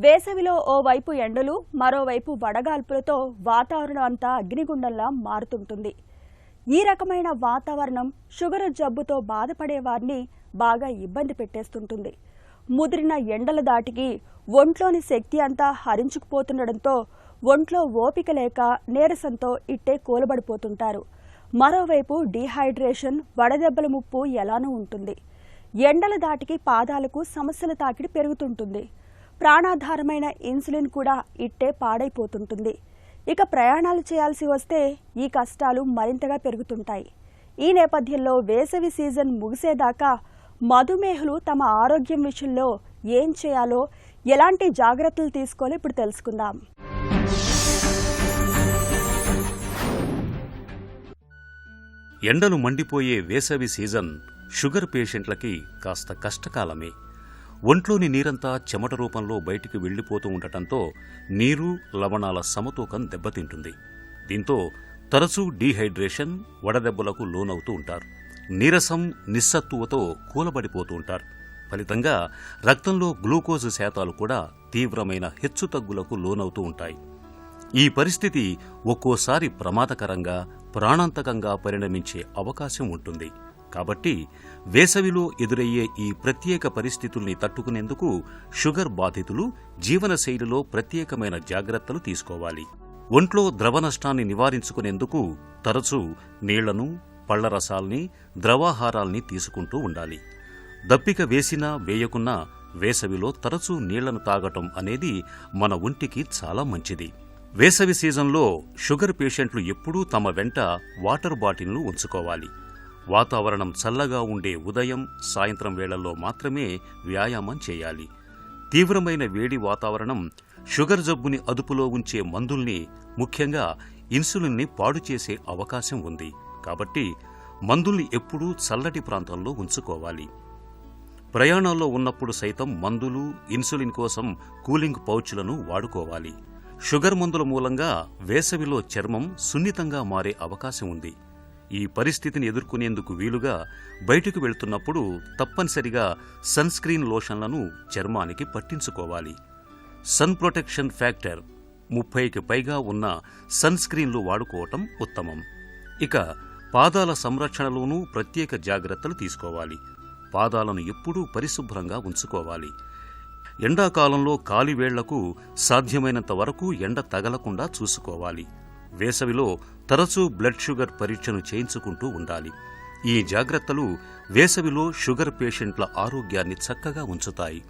వేసవిలో ఓవైపు ఎండలు మరోవైపు వడగాల్పులతో వాతావరణం అంతా అగ్నిగుండంలా మారుతుంటుంది. ఈ రకమైన వాతావరణం షుగర్ జబ్బుతో బాధపడే వారిని బాగా ఇబ్బంది పెట్టేస్తుంటుంది. ముదిరిన ఎండల దాటికి ఒంట్లోని శక్తి అంతా హరించుకుపోతుండడంతో ఒంట్లో ఓపిక లేక నీరసంతో ఇట్టే కూలబడిపోతుంటారు. మరోవైపు డీహైడ్రేషన్, వడదెబ్బల ముప్పు ఎలానూ ఉంటుంది. ఎండల దాటికి పాదాలకు సమస్యల తాకిడి పెరుగుతుంటుంది. ప్రాణాధారమైన ఇన్సులిన్ కూడా ఇట్టే పాడైపోతుంటుంది. ఇక ప్రయాణాలు చేయాల్సి వస్తే ఈ కష్టాలు మరింతగా పెరుగుతుంటాయి. ఈ నేపథ్యంలో వేసవి సీజన్ ముగిసేదాకా మధుమేహులు తమ ఆరోగ్యం విషయంలో ఏం చేయాలో, ఎలాంటి జాగ్రత్తలు తీసుకోవాలో ఇప్పుడు తెలుసుకుందాం. ఎండలు మండిపోయే వేసవి సీజన్ షుగర్ పేషెంట్లకి కాస్త కష్టకాలమే. ఒంట్లోని నీరంతా చెమట రూపంలో బయటికి వెళ్లిపోతూ ఉండటంతో నీరు, లవణాల సమతూకం దెబ్బతింటుంది. దీంతో తరచూ డీహైడ్రేషన్, వడదెబ్బలకు లోనవుతూ ఉంటారు. నీరసం, నిస్సత్తువతో కూలబడిపోతూ ఉంటారు. ఫలితంగా రక్తంలో గ్లూకోజ్ శాతాలు కూడా తీవ్రమైన హెచ్చుతగ్గులకు లోనవుతూ ఉంటాయి. ఈ పరిస్థితి ఒక్కోసారి ప్రమాదకరంగా, ప్రాణాంతకంగా పరిణమించే అవకాశం ఉంటుంది. కాబట్టి వేసవిలో ఎదురయ్యే ఈ ప్రత్యేక పరిస్థితుల్ని తట్టుకునేందుకు షుగర్ బాధితులు జీవనశైలిలో ప్రత్యేకమైన జాగ్రత్తలు తీసుకోవాలి. ఒంట్లో ద్రవ నష్టాన్ని నివారించుకునేందుకు తరచూ నీళ్లను, పళ్లరసాల్ని, ద్రవాహారాల్ని తీసుకుంటూ ఉండాలి. దప్పిక వేసినా వేయకున్నా వేసవిలో తరచూ నీళ్లను తాగటం అనేది మన ఒంటికి చాలా మంచిది. వేసవి సీజన్లో షుగర్ పేషెంట్లు ఎప్పుడూ తమ వెంట వాటర్ బాటిల్ను ఉంచుకోవాలి. వాతావరణం చల్లగా ఉండే ఉదయం, సాయంత్రం వేళల్లో మాత్రమే వ్యాయామం చేయాలి. తీవ్రమైన వేడి వాతావరణం షుగర్ జబ్బుని అదుపులో ఉంచే మందుల్ని, ముఖ్యంగా ఇన్సులిన్ని పాడు చేసే అవకాశం ఉంది. కాబట్టి మందుల్ని ఎప్పుడూ చల్లటి ప్రాంతంలో ఉంచుకోవాలి. ప్రయాణాల్లో ఉన్నప్పుడు సైతం మందులు, ఇన్సులిన్ కోసం కూలింగ్ పౌచ్లను వాడుకోవాలి. షుగర్ మందుల మూలంగా వేసవిలో చర్మం సున్నితంగా మారే అవకాశం ఉంది. ఈ పరిస్థితిని ఎదుర్కొనేందుకు వీలుగా బయటకు వెళ్తున్నప్పుడు తప్పనిసరిగా సన్ స్క్రీన్ లోషన్లను చర్మానికి పట్టించుకోవాలి. సన్ ప్రొటెక్షన్ ఫ్యాక్టర్ 30కి పైగా ఉన్న సన్ స్క్రీన్లు వాడుకోవటం ఉత్తమం. ఇక పాదాల సంరక్షణలోనూ ప్రత్యేక జాగ్రత్తలు తీసుకోవాలి. పాదాలను ఎప్పుడూ పరిశుభ్రంగా ఉంచుకోవాలి. ఎండాకాలంలో కాలివేళ్లకు సాధ్యమైనంత వరకు ఎండ తగలకుండా చూసుకోవాలి. వేసవిలో తరచూ బ్లడ్ షుగర్ పరీక్షను చేయించుకుంటూ ఉండాలి. ఈ జాగ్రత్తలు వేసవిలో షుగర్ పేషెంట్ల ఆరోగ్యాన్ని చక్కగా ఉంచుతాయి.